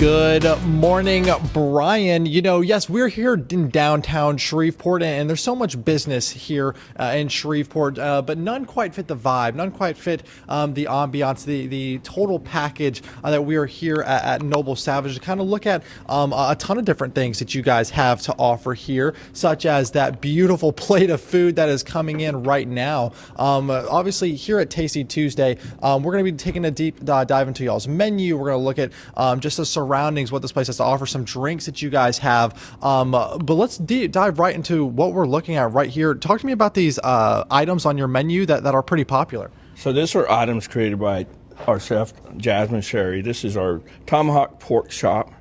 Good morning, Brian. Yes, we're here in downtown Shreveport, and there's so much business here in Shreveport, but none quite fit the vibe, none quite fit the ambiance, the total package that we are here at Noble Savage to kind of look at a ton of different things that you guys have to offer here, such as that beautiful plate of food that is coming in right now. Obviously, here at Tasty Tuesday, we're going to be taking a deep dive into y'all's menu. We're going to look at just the surroundings, what this place has to offer, some drinks that you guys have. But let's dive right into what we're looking at right here. Talk to me about these items on your menu that are pretty popular. So these are items created by our chef, Jasmine Sherry. This is our tomahawk pork chop.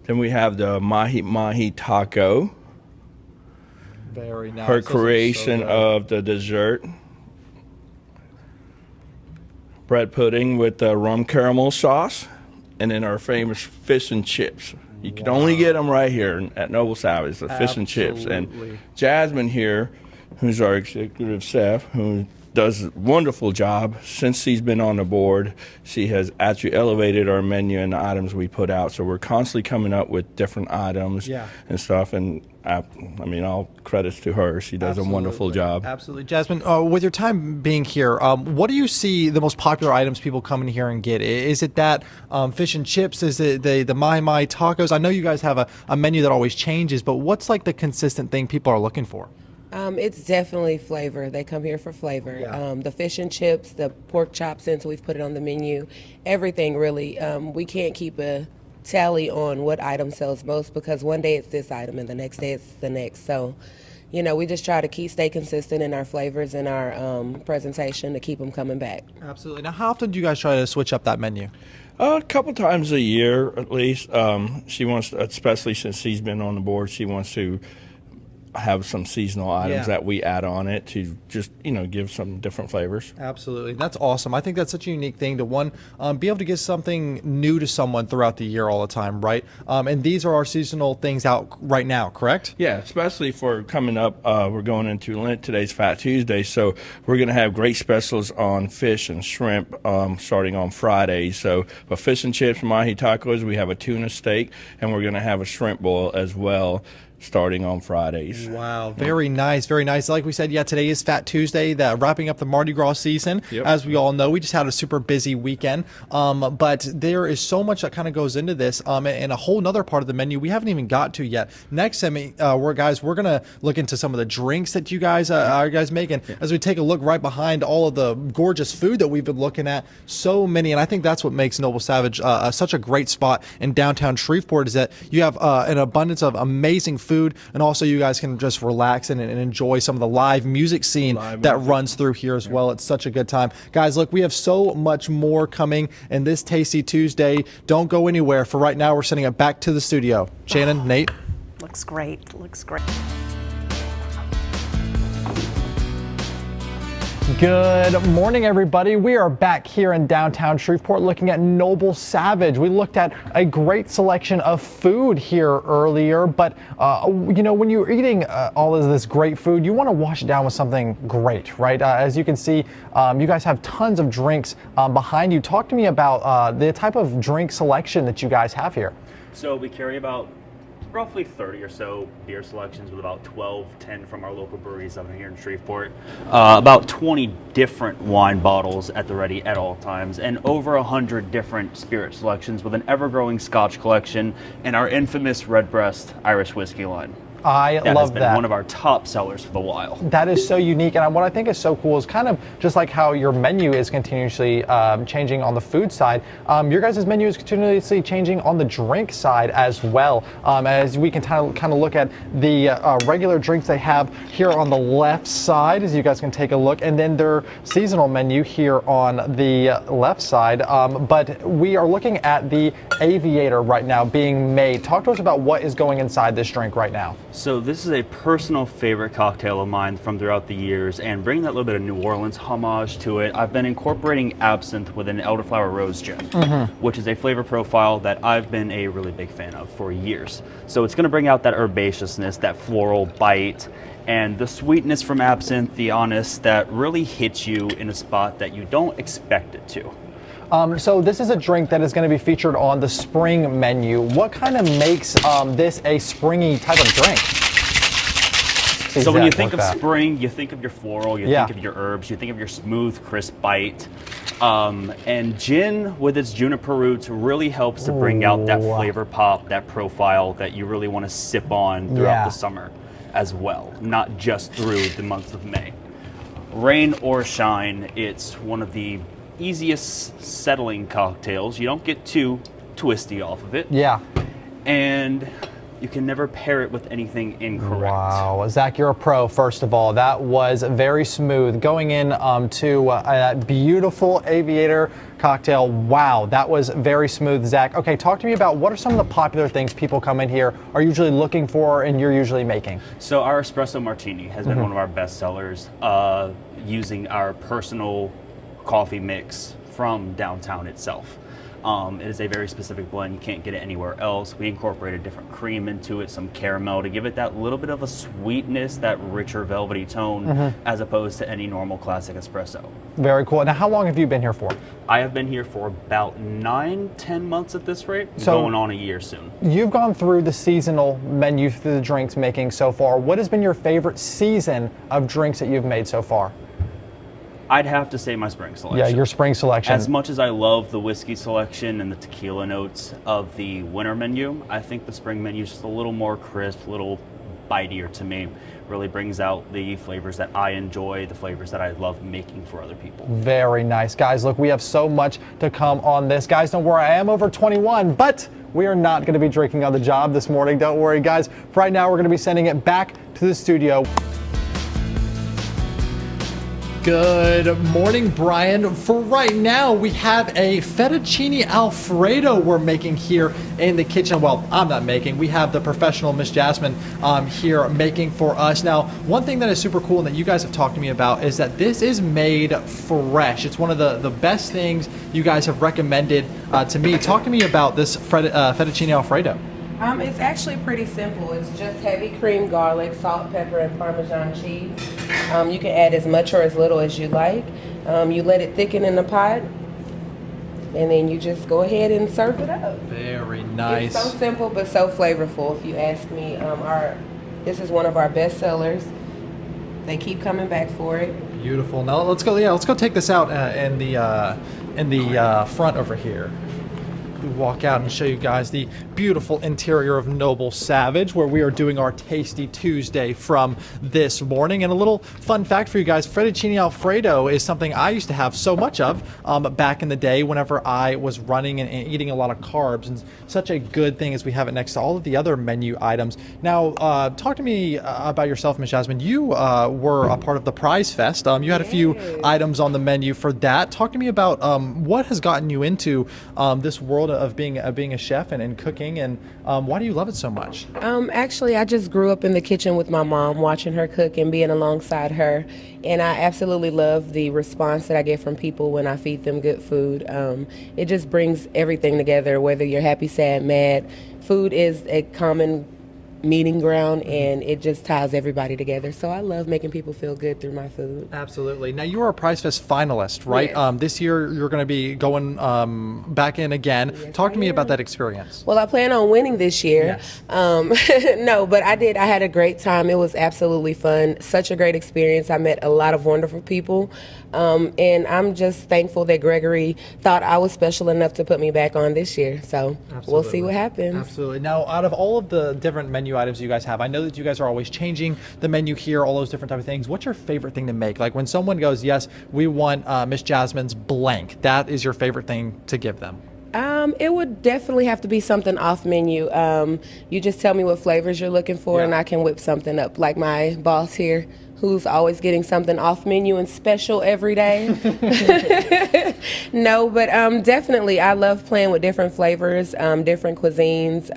Then we have the mahi taco. Very nice. Her creation of the dessert. Bread pudding with the rum caramel sauce. And then our famous fish and chips. You can only get them right here at Noble Savage, the fish and chips. And Jasmine here, who's our executive chef, who does a wonderful job since she's been on the board. She has actually elevated our menu and the items we put out. So we're constantly coming up with different items and stuff. And I mean, all credits to her. She does a wonderful job. Absolutely. Jasmine, with your time being here, what do you see the most popular items people come in here and get? Is it that fish and chips? Is it the mahi tacos? I know you guys have a menu that always changes, but what's like the consistent thing people are looking for? It's definitely flavor. They come here for flavor. Yeah. The fish and chips, the pork chops, since we've put it on the menu, everything really. We can't keep a tally on what item sells most because one day it's this item and the next day it's the next. So, we just try to stay consistent in our flavors and our presentation to keep them coming back. Absolutely. Now, how often do you guys try to switch up that menu? A couple times a year at least. She wants, especially since she's been on the board, she wants to have some seasonal items that we add on it to just give some different flavors. Absolutely. That's awesome. I think that's such a unique thing to be able to give something new to someone throughout the year all the time, right? And these are our seasonal things out right now, correct? Yeah, especially for coming up, we're going into Lent. Today's Fat Tuesday, so we're going to have great specials on fish and shrimp starting on Friday. So for fish and chips, mahi tacos, we have a tuna steak, and we're going to have a shrimp boil as well, starting on Fridays. Wow, very nice, very nice. Like we said, today is Fat Tuesday, wrapping up the Mardi Gras season. Yep. As we all know, we just had a super busy weekend, but there is so much that kind of goes into this, and a whole nother part of the menu we haven't even got to yet. Next, we're going to look into some of the drinks that you guys are making as we take a look right behind all of the gorgeous food that we've been looking at. So many, and I think that's what makes Noble Savage such a great spot in downtown Shreveport, is that you have an abundance of amazing food, and also you guys can just relax and enjoy some of the live music scene that runs through here as well. It's such a good time. Guys, look, we have so much more coming in this Tasty Tuesday. Don't go anywhere. For right now, we're sending it back to the studio. Shannon, Nate. Looks great. Looks great. Good morning, everybody. We are back here in downtown Shreveport looking at Noble Savage. We looked at a great selection of food here earlier, but when you're eating all of this great food, you want to wash it down with something great, right? As you can see, you guys have tons of drinks behind you. Talk to me about the type of drink selection that you guys have here. So we carry about roughly 30 or so beer selections, with about 10 from our local breweries up here in Shreveport. About 20 different wine bottles at the ready at all times, and over 100 different spirit selections, with an ever-growing Scotch collection and our infamous Redbreast Irish whiskey line. I love that. Has been one of our top sellers for the while. That is so unique, and what I think is so cool is kind of just like how your menu is continuously changing on the food side. Your guys' menu is continuously changing on the drink side as well. As we can kind of look at the regular drinks they have here on the left side, as you guys can take a look, and then their seasonal menu here on the left side. But we are looking at the Aviator right now being made. Talk to us about what is going inside this drink right now. So this is a personal favorite cocktail of mine from throughout the years, and bringing that little bit of New Orleans homage to it, I've been incorporating absinthe with an elderflower rose gin, which is a flavor profile that I've been a really big fan of for years. So it's going to bring out that herbaceousness, that floral bite, and the sweetness from absinthe, the honest, that really hits you in a spot that you don't expect it to. So this is a drink that is going to be featured on the spring menu. What kind of makes this a springy type of drink? So when you think of spring, you think of your floral, you Yeah. think of your herbs, you think of your smooth, crisp bite. And gin, with its juniper roots, really helps to bring out that flavor pop, that profile that you really want to sip on throughout the summer as well, not just through the month of May. Rain or shine, it's one of the easiest settling cocktails. You don't get too twisty off of it. Yeah. And you can never pair it with anything incorrect. Wow, Zach, you're a pro, first of all. That was very smooth. Going in to that beautiful Aviator cocktail. Wow, that was very smooth, Zach. Okay, talk to me about what are some of the popular things people come in here are usually looking for and you're usually making? So our espresso martini has been one of our best sellers, using our personal coffee mix from downtown itself. It is a very specific blend. You can't get it anywhere else. We incorporated different cream into it, some caramel to give it that little bit of a sweetness, that richer velvety tone, as opposed to any normal classic espresso. Very cool. Now, how long have you been here for? I have been here for about 9-10 months at this rate, So- going on a year soon. You've gone through the seasonal menu through the drinks making so far. What has been your favorite season of drinks that you've made so far? I'd have to say my spring selection. Yeah, your spring selection. As much as I love the whiskey selection and the tequila notes of the winter menu, I think the spring menu is just a little more crisp, a little bitier to me. Really brings out the flavors that I enjoy, the flavors that I love making for other people. Very nice. Guys, look, we have so much to come on this. Guys, don't worry, I am over 21, but we are not going to be drinking on the job this morning. Don't worry, guys. For right now, we're going to be sending it back to the studio. Good morning, Brian. For right now, we have a fettuccine Alfredo we're making here in the kitchen. Well, I'm not making. We have the professional Miss Jasmine here making for us. Now, one thing that is super cool and that you guys have talked to me about is that this is made fresh. It's one of the best things you guys have recommended to me. Talk to me about this fettuccine Alfredo. It's actually pretty simple. It's just heavy cream, garlic, salt, pepper, and Parmesan cheese. You can add as much or as little as you like. You let it thicken in the pot, and then you just go ahead and serve it up. Very nice. It's so simple but so flavorful. If you ask me, this is one of our best sellers. They keep coming back for it. Beautiful. Now let's go. Yeah, let's go take this out in the front over here. We walk out and show you guys the beautiful interior of Noble Savage, where we are doing our Tasty Tuesday from this morning. And a little fun fact for you guys, fettuccine Alfredo is something I used to have so much of back in the day whenever I was running and eating a lot of carbs. And such a good thing as we have it next to all of the other menu items. Now, talk to me about yourself, Ms. Jasmine. You were a part of the Prize Fest. You had a few items on the menu for that. Talk to me about what has gotten you into this world of being a chef and cooking, and why do you love it so much? Actually, I just grew up in the kitchen with my mom, watching her cook and being alongside her. And I absolutely love the response that I get from people when I feed them good food. It just brings everything together, whether you're happy, sad, mad. Food is a common meeting ground, and it just ties everybody together. So I love making people feel good through my food. Absolutely. Now, you are a Prize Fest finalist, right? Yes. This year, you're going to be going back in again. Yes, Talk to I me am. about that experience. Well, I plan on winning this year. No, but I did. I had a great time. It was absolutely fun. Such a great experience. I met a lot of wonderful people. And I'm just thankful that Gregory thought I was special enough to put me back on this year. So we'll see what happens. Absolutely. Now, out of all of the different menu items you guys have, I know that you guys are always changing the menu here, all those different type of things. What's your favorite thing to make? Like when someone goes, yes, we want Miss Jasmine's blank, that is your favorite thing to give them? It would definitely have to be something off menu. You just tell me what flavors you're looking for, and I can whip something up. Like my boss here, who's always getting something off menu and special every day. No, but definitely, I love playing with different flavors, different cuisines.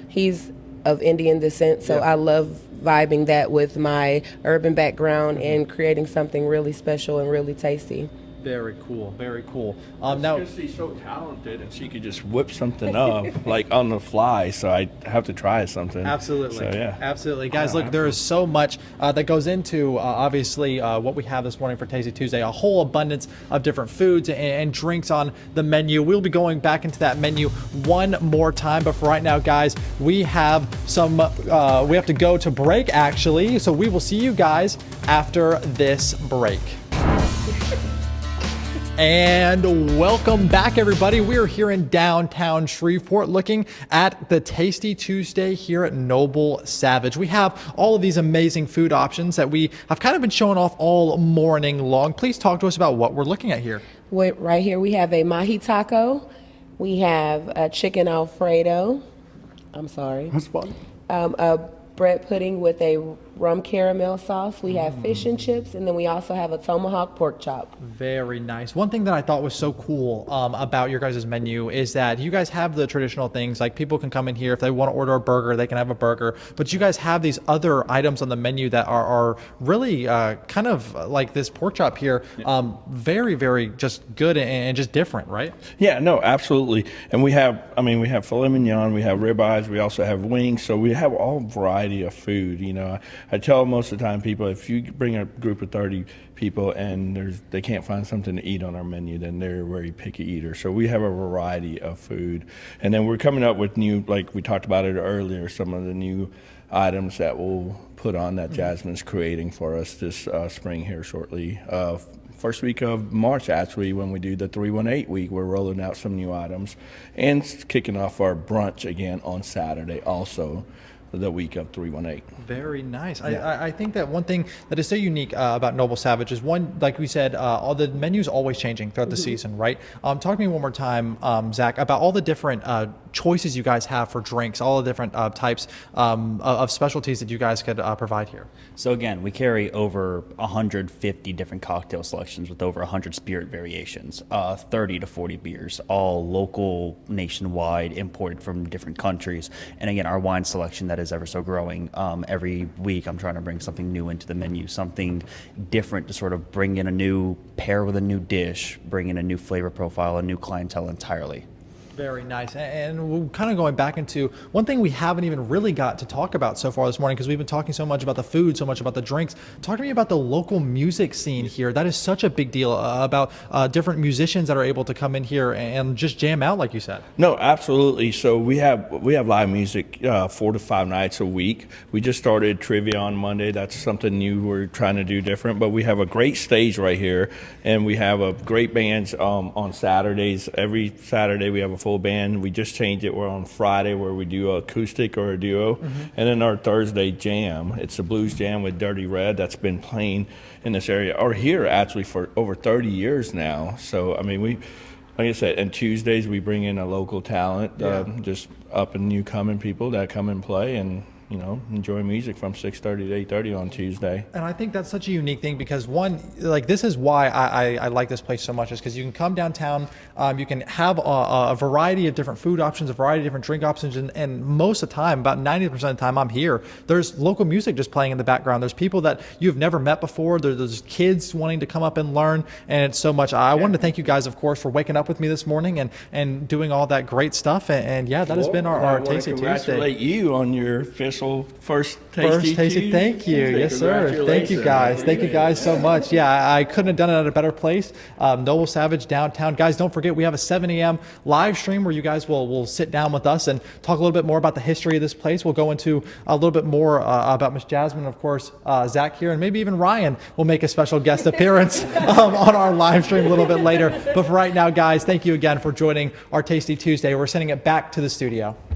He's of Indian descent, so I love vibing that with my urban background and creating something really special and really tasty. Very cool. Very cool. Now Now, she's so talented, and she could just whip something up like on the fly. So I have to try something. absolutely. So yeah. Absolutely. Guys, look, there is so much that goes into obviously what we have this morning for Tasty Tuesday. A whole abundance of different foods and drinks on the menu. We'll be going back into that menu one more time, but for right now, guys, we have some. We have to go to break actually, so we will see you guys after this break. And welcome back, everybody. We are here in downtown Shreveport looking at the Tasty Tuesday here at Noble Savage. We have all of these amazing food options that we have kind of been showing off all morning long. Please talk to us about what we're looking at here. Right here we have a mahi taco. We have a chicken Alfredo. I'm sorry. That's fun. A bread pudding with a rum caramel sauce. We have fish and chips, and then we also have a tomahawk pork chop. Very nice. One thing that I thought was so cool about your guys' menu is that you guys have the traditional things, like people can come in here if they want to order a burger, they can have a burger, but you guys have these other items on the menu that are really kind of like this pork chop here, very, very just good and just different, right? Yeah, no, absolutely. And we have filet mignon, we have ribeyes, we also have wings. So we have all variety of food. You know, I tell most of the time people, if you bring a group of 30 people and they can't find something to eat on our menu, then they're a very picky eater. So we have a variety of food. And then we're coming up with new, like we talked about it earlier, some of the new items that we'll put on that Jasmine's creating for us this spring here shortly. First week of March, actually, when we do the 318 week, we're rolling out some new items and kicking off our brunch again on Saturday also, the week of 318. Very nice. Yeah. I think that one thing that is so unique about Noble Savage is one, like we said, all the menus always changing throughout the season, right? Talk to me one more time, Zach, about all the different choices you guys have for drinks, all the different types of specialties that you guys could provide here. So again, we carry over 150 different cocktail selections with over 100 spirit variations, 30 to 40 beers, all local, nationwide, imported from different countries. And again, our wine selection that is ever so growing. Every week I'm trying to bring something new into the menu, something different to sort of bring in a new pair with a new dish, bring in a new flavor profile, a new clientele entirely. Very nice. And we're kind of going back into one thing we haven't even really got to talk about so far this morning, because we've been talking so much about the food, so much about the drinks. Talk to me about the local music scene here. That is such a big deal, about different musicians that are able to come in here and just jam out, like you said. No, absolutely. So we have live music 4 to 5 nights a week. We just started trivia on Monday. That's something new we're trying to do different. But we have a great stage right here, and we have a great bands on Saturdays. Every Saturday we have a full band. We just changed it. We're on Friday where we do acoustic or a duo, and then our Thursday jam. It's a blues jam with Dirty Red that's been playing in this area or here actually for over 30 years now. So I mean, we, like I said, and Tuesdays we bring in a local talent, just up and new coming people that come and play and, you know, enjoy music from 6:30 to 8:30 on Tuesday. And I think that's such a unique thing because one, like this is why I like this place so much, is because you can come downtown, you can have a variety of different food options, a variety of different drink options, and most of the time, about 90% of the time I'm here, there's local music just playing in the background. There's people that you've never met before. There's kids wanting to come up and learn, and it's so much. I wanted to thank you guys, of course, for waking up with me this morning and doing all that great stuff. And yeah, that has been our Tasty Tuesday. Congratulate you on your official first Tasty Tuesday. Thank you. Yes, sir. Thank you guys. Thank you guys so much. Yeah, I couldn't have done it at a better place. Noble Savage downtown. Guys, don't forget we have a 7 a.m. live stream where you guys will sit down with us and talk a little bit more about the history of this place. We'll go into a little bit more about Miss Jasmine, of course, Zach here, and maybe even Ryan will make a special guest appearance on our live stream a little bit later. But for right now, guys, thank you again for joining our Tasty Tuesday. We're sending it back to the studio.